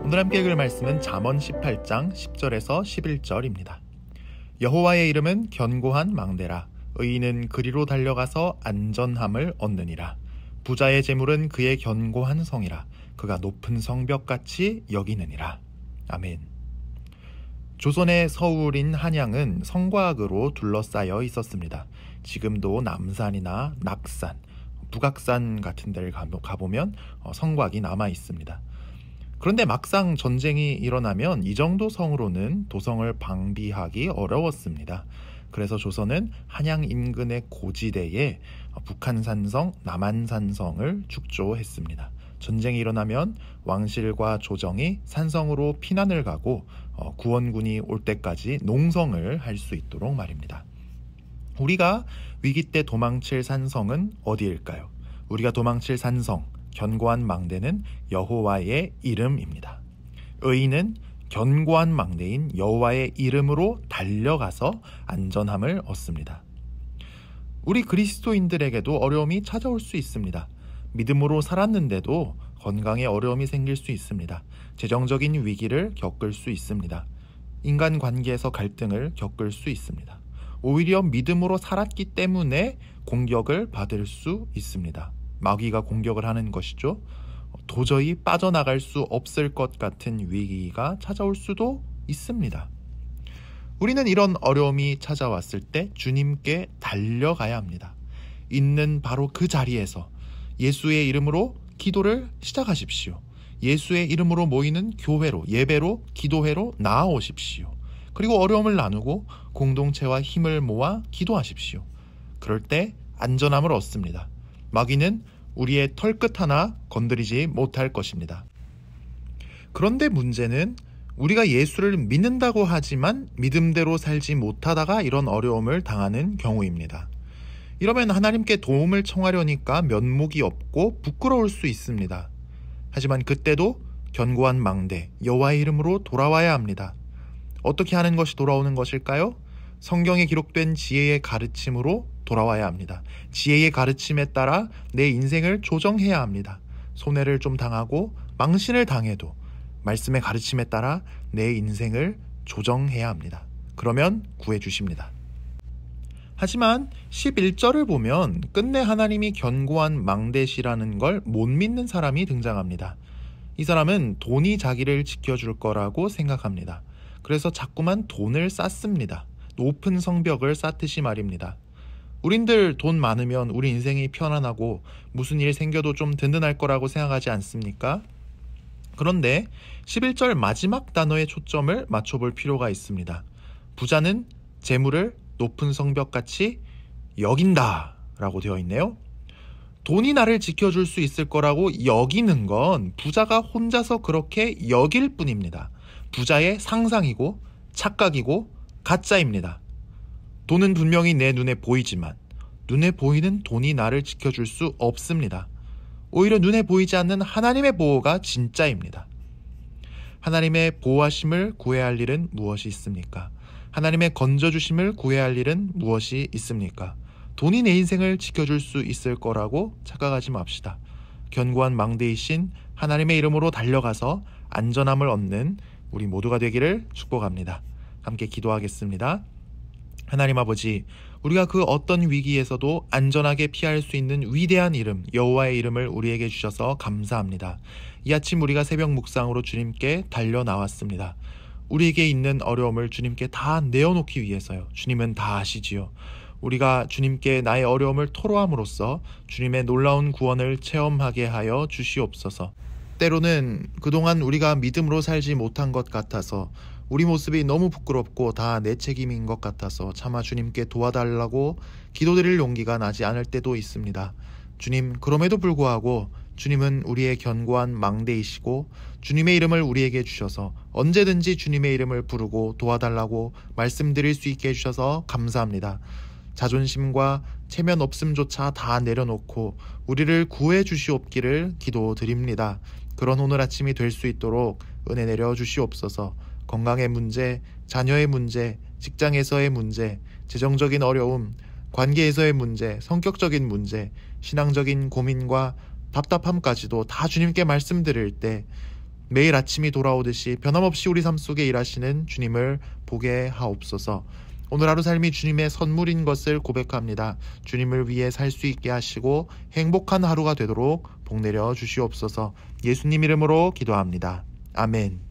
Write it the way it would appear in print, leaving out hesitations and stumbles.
오늘 함께 읽을 말씀은 잠언 18장 10절에서 11절입니다. 여호와의 이름은 견고한 망대라. 의인은 그리로 달려가서 안전함을 얻느니라. 부자의 재물은 그의 견고한 성이라. 그가 높은 성벽같이 여기느니라. 아멘. 조선의 서울인 한양은 성곽으로 둘러싸여 있었습니다. 지금도 남산이나 낙산, 북악산 같은 데를 가보면 성곽이 남아 있습니다. 그런데 막상 전쟁이 일어나면 이 정도 성으로는 도성을 방비하기 어려웠습니다. 그래서 조선은 한양 인근의 고지대에 북한산성, 남한산성을 축조했습니다. 전쟁이 일어나면 왕실과 조정이 산성으로 피난을 가고 구원군이 올 때까지 농성을 할 수 있도록 말입니다. 우리가 위기 때 도망칠 산성은 어디일까요? 우리가 도망칠 산성, 견고한 망대는 여호와의 이름입니다. 의인은 견고한 망대인 여호와의 이름으로 달려가서 안전함을 얻습니다. 우리 그리스도인들에게도 어려움이 찾아올 수 있습니다. 믿음으로 살았는데도 건강에 어려움이 생길 수 있습니다. 재정적인 위기를 겪을 수 있습니다. 인간관계에서 갈등을 겪을 수 있습니다. 오히려 믿음으로 살았기 때문에 공격을 받을 수 있습니다. 마귀가 공격을 하는 것이죠. 도저히 빠져나갈 수 없을 것 같은 위기가 찾아올 수도 있습니다. 우리는 이런 어려움이 찾아왔을 때 주님께 달려가야 합니다. 있는 바로 그 자리에서 예수의 이름으로 기도를 시작하십시오. 예수의 이름으로 모이는 교회로, 예배로, 기도회로 나아오십시오. 그리고 어려움을 나누고 공동체와 힘을 모아 기도하십시오. 그럴 때 안전함을 얻습니다. 마귀는 우리의 털끝 하나 건드리지 못할 것입니다. 그런데 문제는 우리가 예수를 믿는다고 하지만 믿음대로 살지 못하다가 이런 어려움을 당하는 경우입니다. 이러면 하나님께 도움을 청하려니까 면목이 없고 부끄러울 수 있습니다. 하지만 그때도 견고한 망대, 여호와의 이름으로 돌아와야 합니다. 어떻게 하는 것이 돌아오는 것일까요? 성경에 기록된 지혜의 가르침으로 돌아와야 합니다. 지혜의 가르침에 따라 내 인생을 조정해야 합니다. 손해를 좀 당하고 망신을 당해도 말씀의 가르침에 따라 내 인생을 조정해야 합니다. 그러면 구해주십니다. 하지만 11절을 보면 끝내 하나님이 견고한 망대시라는 걸 못 믿는 사람이 등장합니다. 이 사람은 돈이 자기를 지켜줄 거라고 생각합니다. 그래서 자꾸만 돈을 쌓습니다. 높은 성벽을 쌓듯이 말입니다. 우린들 돈 많으면 우리 인생이 편안하고 무슨 일 생겨도 좀 든든할 거라고 생각하지 않습니까? 그런데 11절 마지막 단어의 초점을 맞춰볼 필요가 있습니다. 부자는 재물을 높은 성벽같이 여긴다 라고 되어 있네요. 돈이 나를 지켜줄 수 있을 거라고 여기는 건 부자가 혼자서 그렇게 여길 뿐입니다. 부자의 상상이고 착각이고 가짜입니다. 돈은 분명히 내 눈에 보이지만 눈에 보이는 돈이 나를 지켜줄 수 없습니다. 오히려 눈에 보이지 않는 하나님의 보호가 진짜입니다. 하나님의 보호하심을 구해야 할 일은 무엇이 있습니까? 하나님의 건져주심을 구해야 할 일은 무엇이 있습니까? 돈이 내 인생을 지켜줄 수 있을 거라고 착각하지 맙시다. 견고한 망대이신 하나님의 이름으로 달려가서 안전함을 얻는 우리 모두가 되기를 축복합니다. 함께 기도하겠습니다. 하나님 아버지, 우리가 그 어떤 위기에서도 안전하게 피할 수 있는 위대한 이름, 여호와의 이름을 우리에게 주셔서 감사합니다. 이 아침 우리가 새벽 묵상으로 주님께 달려 나왔습니다. 우리에게 있는 어려움을 주님께 다 내어놓기 위해서요. 주님은 다 아시지요. 우리가 주님께 나의 어려움을 토로함으로써 주님의 놀라운 구원을 체험하게 하여 주시옵소서. 때로는 그동안 우리가 믿음으로 살지 못한 것 같아서 우리 모습이 너무 부끄럽고 다 내 책임인 것 같아서 차마 주님께 도와달라고 기도드릴 용기가 나지 않을 때도 있습니다. 주님, 그럼에도 불구하고 주님은 우리의 견고한 망대이시고 주님의 이름을 우리에게 주셔서 언제든지 주님의 이름을 부르고 도와달라고 말씀드릴 수 있게 해주셔서 감사합니다. 자존심과 체면 없음조차 다 내려놓고 우리를 구해 주시옵기를 기도드립니다. 그런 오늘 아침이 될 수 있도록 은혜 내려 주시옵소서. 건강의 문제, 자녀의 문제, 직장에서의 문제, 재정적인 어려움, 관계에서의 문제, 성격적인 문제, 신앙적인 고민과 답답함까지도 다 주님께 말씀드릴 때 매일 아침이 돌아오듯이 변함없이 우리 삶 속에 일하시는 주님을 보게 하옵소서. 오늘 하루 삶이 주님의 선물인 것을 고백합니다. 주님을 위해 살 수 있게 하시고 행복한 하루가 되도록 복 내려 주시옵소서. 예수님 이름으로 기도합니다. 아멘.